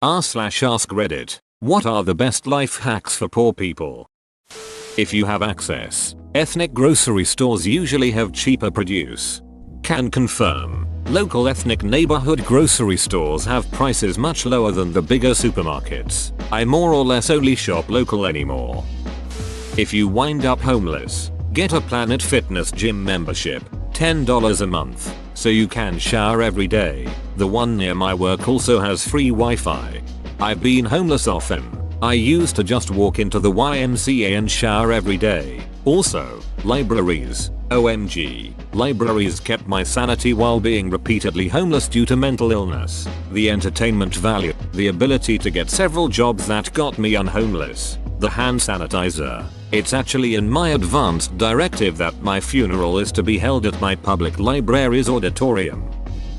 r/ask Reddit. What are the best life hacks for poor people? If you have access, ethnic grocery stores usually have cheaper produce. Can confirm. Local ethnic neighborhood grocery stores have prices much lower than the bigger supermarkets. I more or less only shop local anymore. If you wind up homeless, get a Planet Fitness gym membership, $10 a month, so you can shower every day. The one near my work also has free Wi-Fi. I've been homeless often. I used to just walk into the YMCA and shower every day. Also, libraries. OMG. Libraries kept my sanity while being repeatedly homeless due to mental illness. The entertainment value. The ability to get several jobs that got me unhomeless. The hand sanitizer. It's actually in my advanced directive that my funeral is to be held at my public library's auditorium.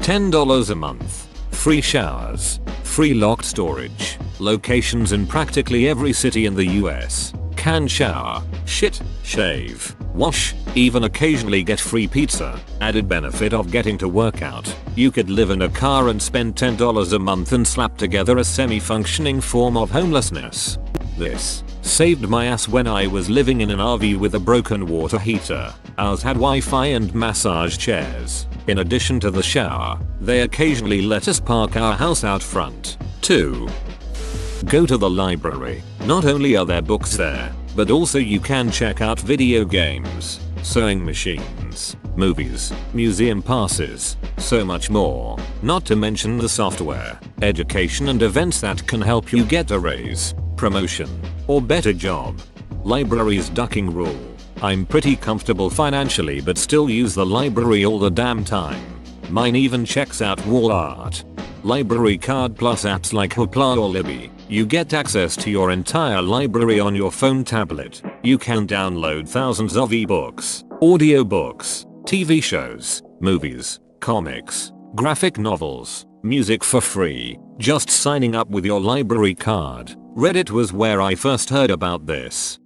$10 a month. Free showers. Free locked storage. Locations in practically every city in the US. Can shower, shit, shave, wash, even occasionally get free pizza. Added benefit of getting to work out. You could live in a car and spend $10 a month and slap together a semi-functioning form of homelessness. This saved my ass when I was living in an RV with a broken water heater. Ours had Wi-Fi and massage chairs. In addition to the shower, they occasionally let us park our house out front. 2. Go to the library. Not only are there books there, but also you can check out video games, sewing machines, movies, museum passes, so much more. Not to mention the software, education and events that can help you get a raise, promotion, or better job. Library's ducking rule. I'm pretty comfortable financially but still use the library all the damn time. Mine even checks out wall art. Library card plus apps like Hoopla or Libby. You get access to your entire library on your phone tablet. You can download thousands of ebooks, audiobooks, TV shows, movies, comics, graphic novels, music for free, just signing up with your library card. Reddit was where I first heard about this.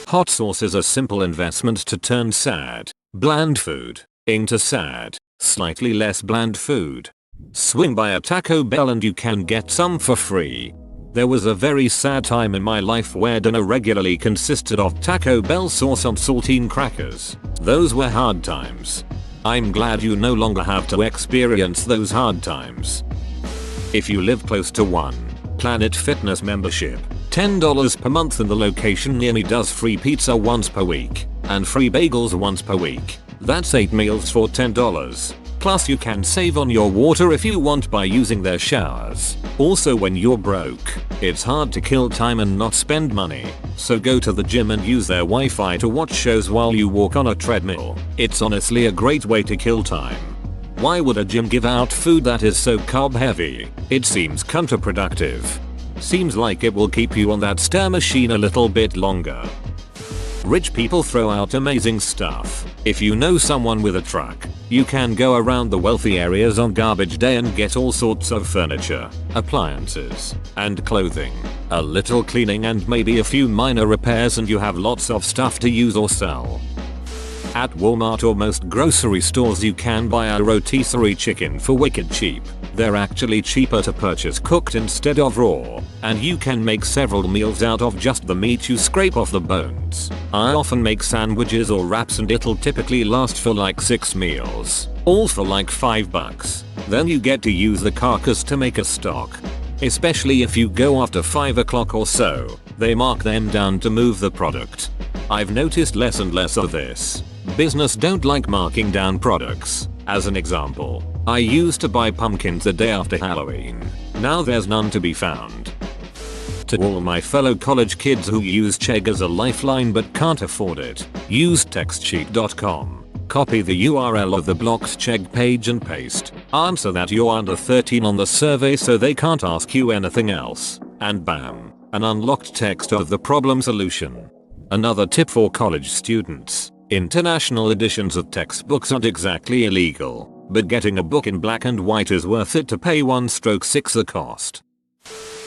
Hot sauce is a simple investment to turn sad, bland food into sad, slightly less bland food. Swing by a Taco Bell and you can get some for free. There was a very sad time in my life where dinner regularly consisted of Taco Bell sauce on saltine crackers. Those were hard times. I'm glad you no longer have to experience those hard times. If you live close to one, Planet Fitness membership, $10 per month and the location near me does free pizza once per week, and free bagels once per week. That's 8 meals for $10. Plus you can save on your water if you want by using their showers. Also when you're broke, it's hard to kill time and not spend money. So go to the gym and use their Wi-Fi to watch shows while you walk on a treadmill. It's honestly a great way to kill time. Why would a gym give out food that is so carb heavy? It seems counterproductive. Seems like it will keep you on that stir machine a little bit longer. Rich people throw out amazing stuff. If you know someone with a truck, you can go around the wealthy areas on garbage day and get all sorts of furniture, appliances, and clothing. A little cleaning and maybe a few minor repairs and you have lots of stuff to use or sell. At Walmart or most grocery stores you can buy a rotisserie chicken for wicked cheap. They're actually cheaper to purchase cooked instead of raw, and you can make several meals out of just the meat you scrape off the bones. I often make sandwiches or wraps and it'll typically last for like 6 meals, all for like $5. Then you get to use the carcass to make a stock. Especially if you go after 5 o'clock or so, they mark them down to move the product. I've noticed less and less of this. Business don't like marking down products. As an example, I used to buy pumpkins the day after Halloween. Now there's none to be found. To all my fellow college kids who use Chegg as a lifeline but can't afford it, use textsheet.com. Copy the URL of the blocked Chegg page and paste. Answer that you're under 13 on the survey so they can't ask you anything else. And bam, an unlocked text of the problem solution. Another tip for college students. International editions of textbooks aren't exactly illegal, but getting a book in black and white is worth it to pay 1/6 the cost.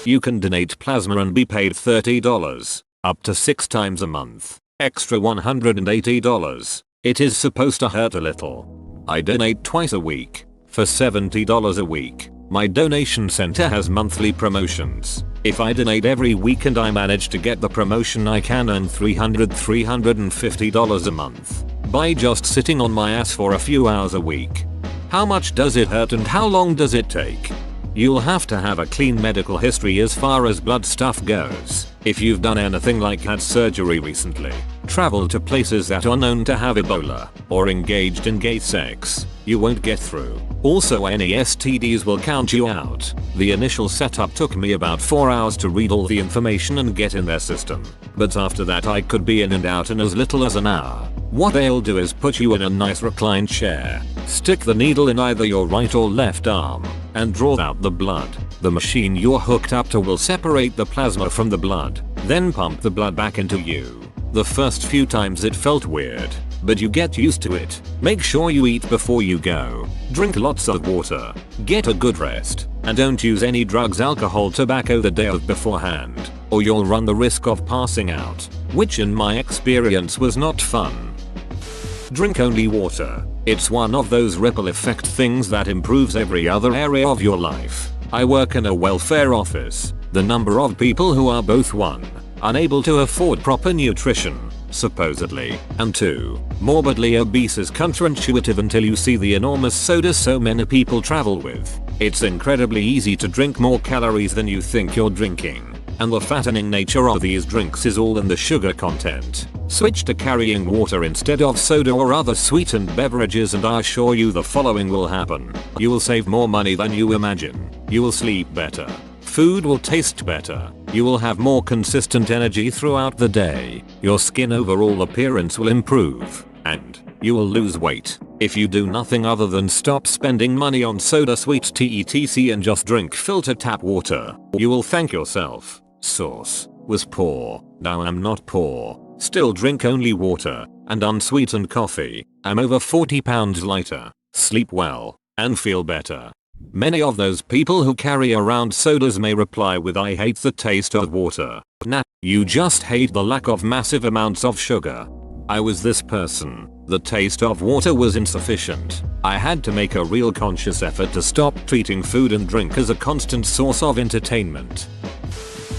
You can donate plasma and be paid $30, up to 6 times a month, extra $180. It is supposed to hurt a little. I donate twice a week, for $70 a week. My donation center has monthly promotions. If I donate every week and I manage to get the promotion, I can earn $350 a month by just sitting on my ass for a few hours a week. How much does it hurt and how long does it take? You'll have to have a clean medical history as far as blood stuff goes. If you've done anything like had surgery recently, traveled to places that are known to have Ebola, or engaged in gay sex, you won't get through. Also, any STDs will count you out. The initial setup took me about 4 hours to read all the information and get in their system, but after that I could be in and out in as little as an hour. What they'll do is put you in a nice reclined chair, stick the needle in either your right or left arm, and draw out the blood. The machine you're hooked up to will separate the plasma from the blood, then pump the blood back into you. The first few times it felt weird, but you get used to it. Make sure you eat before you go, drink lots of water, get a good rest, and don't use any drugs, alcohol, tobacco the day of beforehand, or you'll run the risk of passing out, which in my experience was not fun. Drink only water. It's one of those ripple effect things that improves every other area of your life. I work in a welfare office. The number of people who are both 1, unable to afford proper nutrition, supposedly, and 2, morbidly obese is counterintuitive until you see the enormous soda so many people travel with. It's incredibly easy to drink more calories than you think you're drinking, and the fattening nature of these drinks is all in the sugar content. Switch to carrying water instead of soda or other sweetened beverages and I assure you the following will happen. You will save more money than you imagine. You will sleep better. Food will taste better. You will have more consistent energy throughout the day. Your skin overall appearance will improve. And you will lose weight. If you do nothing other than stop spending money on soda, sweets, etc. and just drink filtered tap water, you will thank yourself. Source: was poor. Now I'm not poor. Still drink only water and unsweetened coffee. I'm over 40 pounds lighter, sleep well, and feel better. Many of those people who carry around sodas may reply with I hate the taste of water. Nah, you just hate the lack of massive amounts of sugar. I was this person. The taste of water was insufficient. I had to make a real conscious effort to stop treating food and drink as a constant source of entertainment.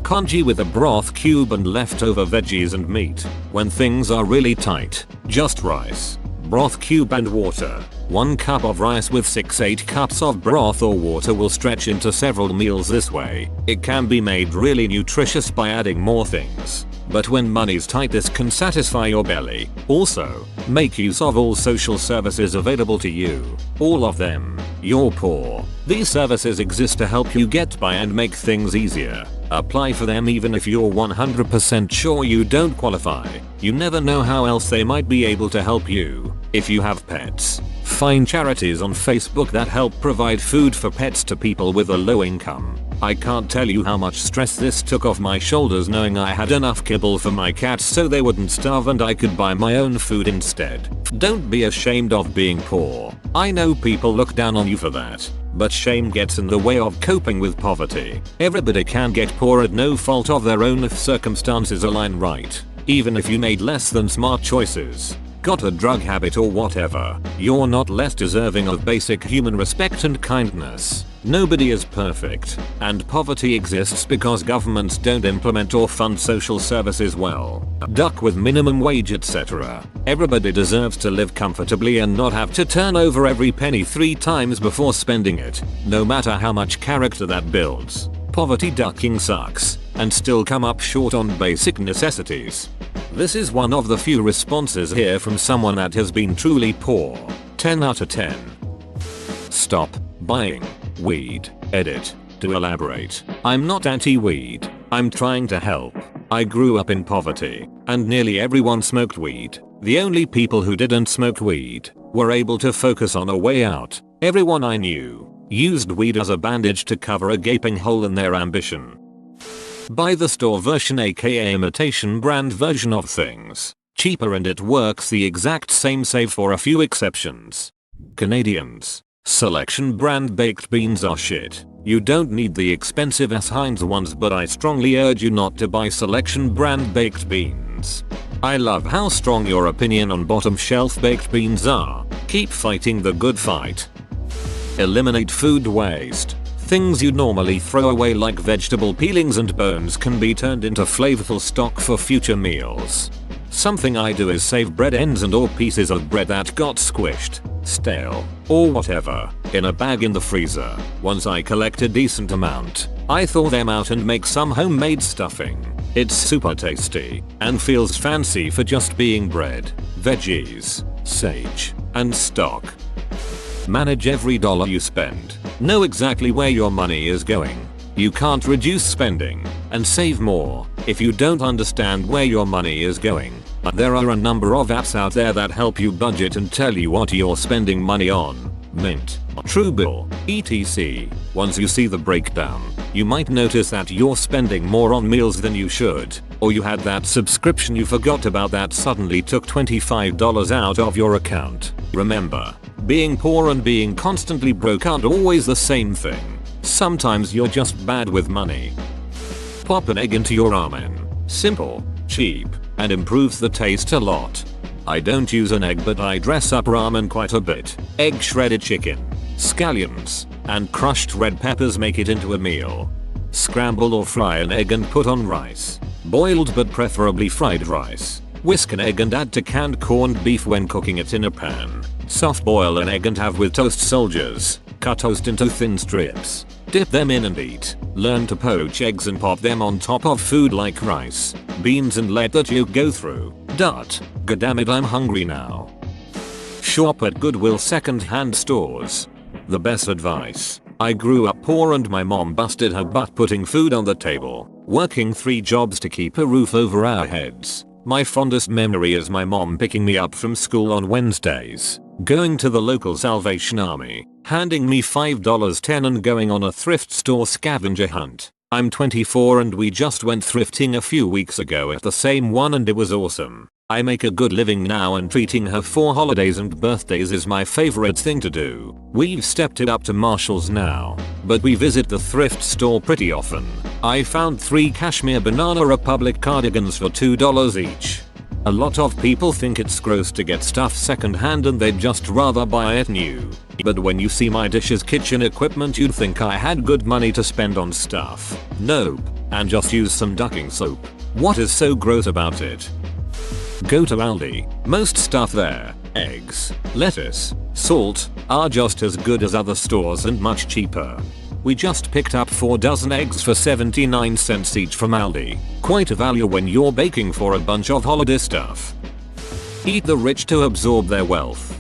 Congee with a broth cube and leftover veggies and meat. When things are really tight, just rice, broth cube and water. 1 cup of rice with 6-8 cups of broth or water will stretch into several meals this way. It can be made really nutritious by adding more things. But when money's tight, this can satisfy your belly. Also, make use of all social services available to you. All of them. You're poor. These services exist to help you get by and make things easier. Apply for them even if you're 100% sure you don't qualify. You never know how else they might be able to help you. If you have pets, find charities on Facebook that help provide food for pets to people with a low income. I can't tell you how much stress this took off my shoulders knowing I had enough kibble for my cats so they wouldn't starve and I could buy my own food instead. Don't be ashamed of being poor. I know people look down on you for that, but shame gets in the way of coping with poverty. Everybody can get poor at no fault of their own if circumstances align right. Even if you made less than smart choices, got a drug habit or whatever, you're not less deserving of basic human respect and kindness. Nobody is perfect, and poverty exists because governments don't implement or fund social services well. Duck with minimum wage, etc. Everybody deserves to live comfortably and not have to turn over every penny 3 times before spending it, no matter how much character that builds. Poverty ducking sucks, and still come up short on basic necessities. This is one of the few responses here from someone that has been truly poor. 10 out of 10. Stop buying weed. Edit. To elaborate, I'm not anti-weed. I'm trying to help. I grew up in poverty, and nearly everyone smoked weed. The only people who didn't smoke weed were able to focus on a way out. Everyone I knew used weed as a bandage to cover a gaping hole in their ambition. Buy the store version, aka imitation brand version of things. Cheaper and it works the exact same save for a few exceptions. Canadians. Selection brand baked beans are shit. You don't need the expensive Heinz ones, but I strongly urge you not to buy Selection brand baked beans. I love how strong your opinion on bottom shelf baked beans are. Keep fighting the good fight. Eliminate food waste. Things you'd normally throw away like vegetable peelings and bones can be turned into flavorful stock for future meals. Something I do is save bread ends and or pieces of bread that got squished, stale, or whatever, in a bag in the freezer. Once I collect a decent amount, I thaw them out and make some homemade stuffing. It's super tasty and feels fancy for just being bread, veggies, sage, and stock. Manage every dollar you spend. Know exactly where your money is going. You can't reduce spending and save more if you don't understand where your money is going. There are a number of apps out there that help you budget and tell you what you're spending money on. Mint, Truebill, etc. Once you see the breakdown, you might notice that you're spending more on meals than you should, or you had that subscription you forgot about that suddenly took $25 out of your account. Remember, being poor and being constantly broke aren't always the same thing. Sometimes you're just bad with money. Pop an egg into your ramen. Simple, cheap, and improves the taste a lot. I don't use an egg, but I dress up ramen quite a bit. Egg, shredded chicken, scallions, and crushed red peppers make it into a meal. Scramble or fry an egg and put on rice. Boiled but preferably fried rice. Whisk an egg and add to canned corned beef when cooking it in a pan. Soft boil an egg and have with toast soldiers. Cut toast into thin strips. Dip them in and eat. Learn to poach eggs and pop them on top of food like rice, beans, and let that yolk go through. Goddammit, I'm hungry now. Shop at Goodwill second-hand stores. The best advice. I grew up poor and my mom busted her butt putting food on the table, working 3 jobs to keep a roof over our heads. My fondest memory is my mom picking me up from school on Wednesdays, going to the local Salvation Army, handing me $5.10 and going on a thrift store scavenger hunt. I'm 24 and we just went thrifting a few weeks ago at the same one and it was awesome. I make a good living now and treating her for holidays and birthdays is my favorite thing to do. We've stepped it up to Marshall's now, but we visit the thrift store pretty often. I found 3 Cashmere Banana Republic cardigans for $2 each. A lot of people think it's gross to get stuff secondhand and they'd just rather buy it new. But when you see my dishes kitchen equipment you'd think I had good money to spend on stuff. Nope, and just use some ducking soap. What is so gross about it? Go to Aldi. Most stuff there, eggs, lettuce, salt, are just as good as other stores and much cheaper. We just picked up 4 dozen eggs for 79 cents each from Aldi. Quite a value when you're baking for a bunch of holiday stuff. Eat the rich to absorb their wealth.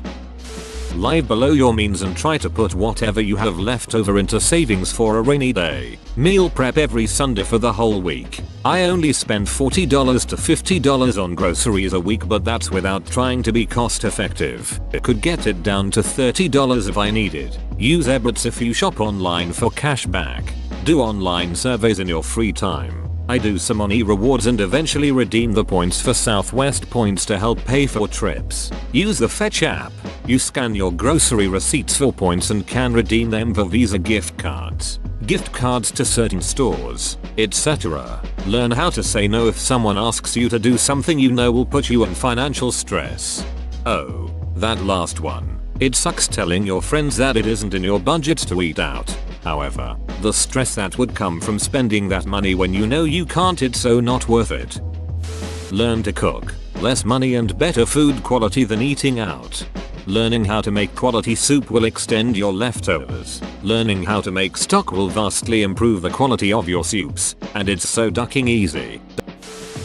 Live below your means and try to put whatever you have left over into savings for a rainy day. Meal prep every Sunday for the whole week. I only spend $40 to $50 on groceries a week, but that's without trying to be cost effective. I could get it down to $30 if I needed. Use Ebbets if you shop online for cash back. Do online surveys in your free time. I do some on e-rewards and eventually redeem the points for Southwest points to help pay for trips. Use the Fetch app. You scan your grocery receipts for points and can redeem them for Visa gift cards to certain stores, etc. Learn how to say no if someone asks you to do something you know will put you in financial stress. Oh, that last one. It sucks telling your friends that it isn't in your budget to eat out. However, the stress that would come from spending that money when you know you can't, it's so not worth it. Learn to cook. Less money and better food quality than eating out. Learning how to make quality soup will extend your leftovers. Learning how to make stock will vastly improve the quality of your soups, and it's so ducking easy.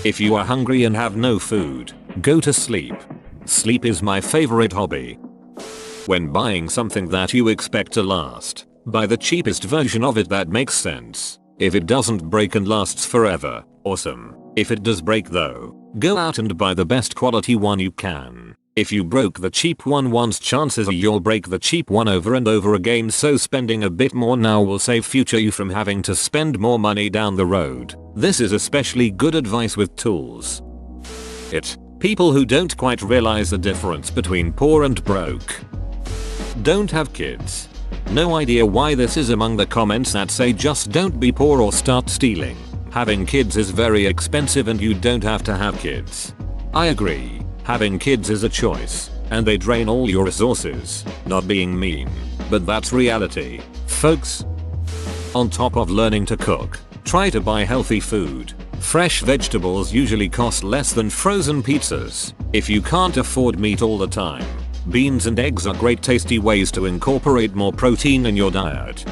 If you are hungry and have no food, go to sleep. Sleep is my favorite hobby. When buying something that you expect to last, buy the cheapest version of it that makes sense. If it doesn't break and lasts forever, awesome. If it does break though, go out and buy the best quality one you can. If you broke the cheap one once, chances are you'll break the cheap one over and over again, so spending a bit more now will save future you from having to spend more money down the road. This is especially good advice with tools. People who don't quite realize the difference between poor and broke. Don't have kids. No idea why this is among the comments that say just don't be poor or start stealing. Having kids is very expensive and you don't have to have kids. I agree. Having kids is a choice, and they drain all your resources. Not being mean, but that's reality, folks. On top of learning to cook, try to buy healthy food. Fresh vegetables usually cost less than frozen pizzas. If you can't afford meat all the time, beans and eggs are great tasty ways to incorporate more protein in your diet.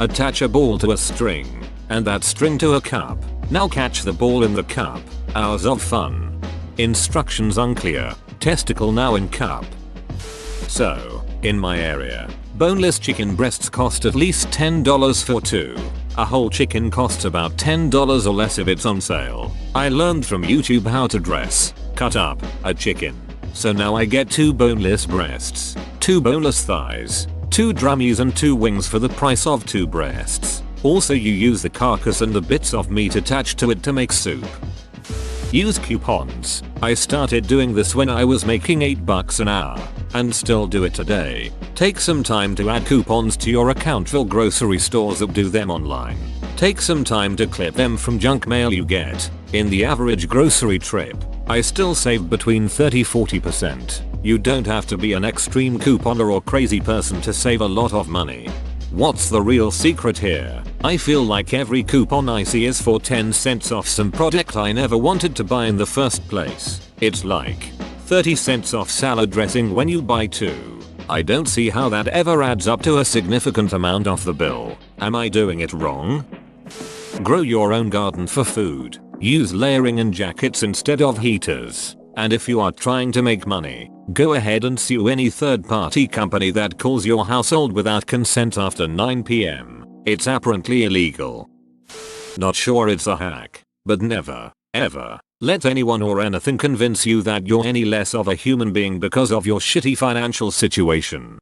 Attach a ball to a string, and that string to a cup. Now catch the ball in the cup. Hours of fun. Instructions unclear. Testicle now in cup. So, in my area, boneless chicken breasts cost at least $10 for 2. A whole chicken costs about $10 or less if it's on sale. I learned from YouTube how to cut up a chicken. So now I get 2 boneless breasts, 2 boneless thighs, 2 drummies and 2 wings for the price of 2 breasts. Also you use the carcass and the bits of meat attached to it to make soup. Use coupons. I started doing this when I was making $8 an hour, and still do it today. Take some time to add coupons to your account for grocery stores that do them online. Take some time to clip them from junk mail you get. In the average grocery trip, I still save between 30–40%. You don't have to be an extreme couponer or crazy person to save a lot of money. What's the real secret here? I feel like every coupon I see is for 10 cents off some product I never wanted to buy in the first place. It's like 30 cents off salad dressing when you buy 2. I don't see how that ever adds up to a significant amount off the bill. Am I doing it wrong? Grow your own garden for food. Use layering and jackets instead of heaters. And if you are trying to make money, go ahead and sue any third-party company that calls your household without consent after 9 PM. It's apparently illegal. Not sure it's a hack, but never, ever, let anyone or anything convince you that you're any less of a human being because of your shitty financial situation.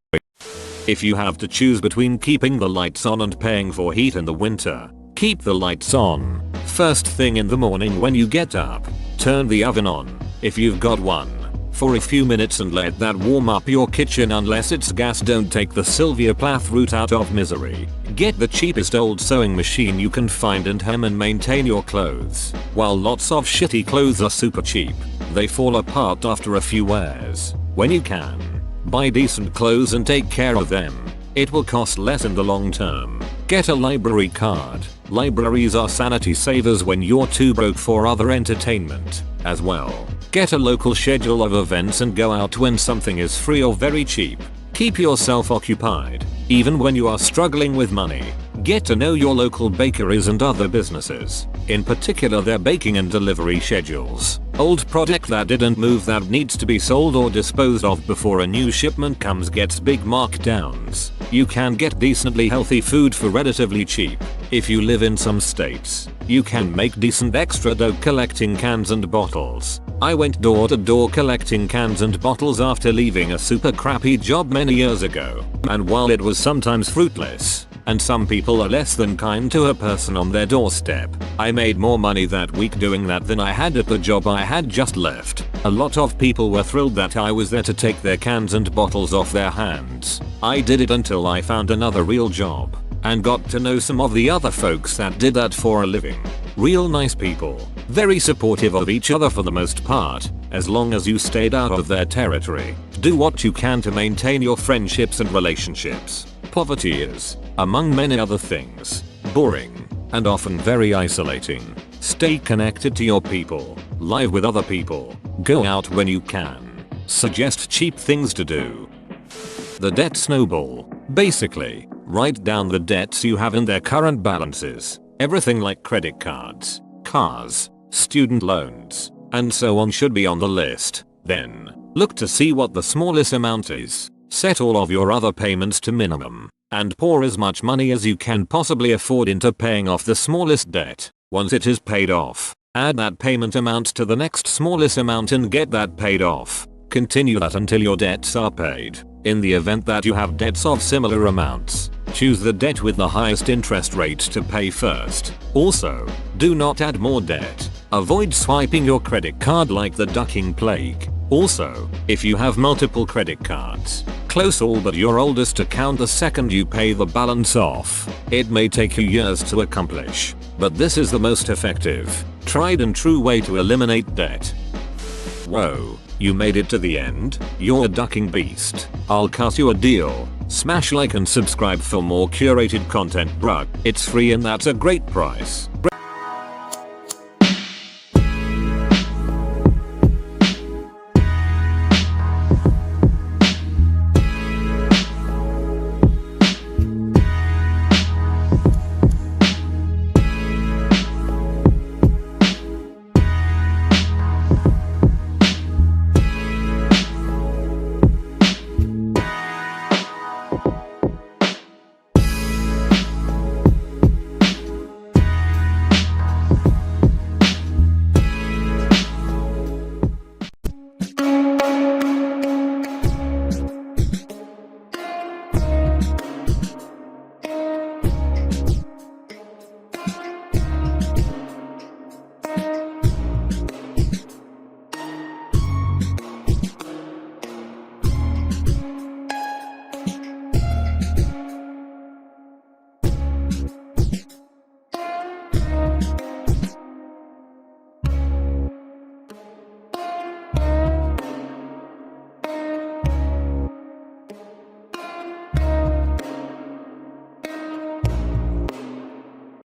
If you have to choose between keeping the lights on and paying for heat in the winter, keep the lights on. First thing in the morning when you get up, turn the oven on, if you've got one, for a few minutes and let that warm up your kitchen. Unless it's gas, don't take the Sylvia Plath route out of misery. Get the cheapest old sewing machine you can find and hem and maintain your clothes. While lots of shitty clothes are super cheap, they fall apart after a few wears. When you can, buy decent clothes and take care of them. It will cost less in the long term. Get a library card. Libraries are sanity savers when you're too broke for other entertainment. As well, get a local schedule of events and go out when something is free or very cheap. Keep yourself occupied, even when you are struggling with money. Get to know your local bakeries and other businesses, in particular their baking and delivery schedules. Old product that didn't move that needs to be sold or disposed of before a new shipment comes gets big markdowns. You can get decently healthy food for relatively cheap. If you live in some states, you can make decent extra dough collecting cans and bottles. I went door to door collecting cans and bottles after leaving a super crappy job many years ago, and while it was sometimes fruitless, and some people are less than kind to a person on their doorstep, I made more money that week doing that than I had at the job I had just left. A lot of people were thrilled that I was there to take their cans and bottles off their hands. I did it until I found another real job, and got to know some of the other folks that did that for a living. Real nice people, very supportive of each other for the most part, as long as you stayed out of their territory. Do what you can to maintain your friendships and relationships. Poverty is, among many other things, boring, and often very isolating. Stay connected to your people, live with other people, go out when you can. Suggest cheap things to do. The debt snowball. Basically, write down the debts you have and their current balances. Everything like credit cards, cars, student loans, and so on should be on the list. Then, look to see what the smallest amount is. Set all of your other payments to minimum, and pour as much money as you can possibly afford into paying off the smallest debt. Once it is paid off, add that payment amount to the next smallest amount and get that paid off. Continue that until your debts are paid. In the event that you have debts of similar amounts, choose the debt with the highest interest rate to pay first. Also, do not add more debt. Avoid swiping your credit card like the ducking plague. Also, if you have multiple credit cards, close all but your oldest account the second you pay the balance off. It may take you years to accomplish, but this is the most effective, tried and true way to eliminate debt. Whoa, You made it to the end, you're a ducking beast. I'll cut you a deal. Smash like and subscribe for more curated content, bruh. It's free and that's a great price.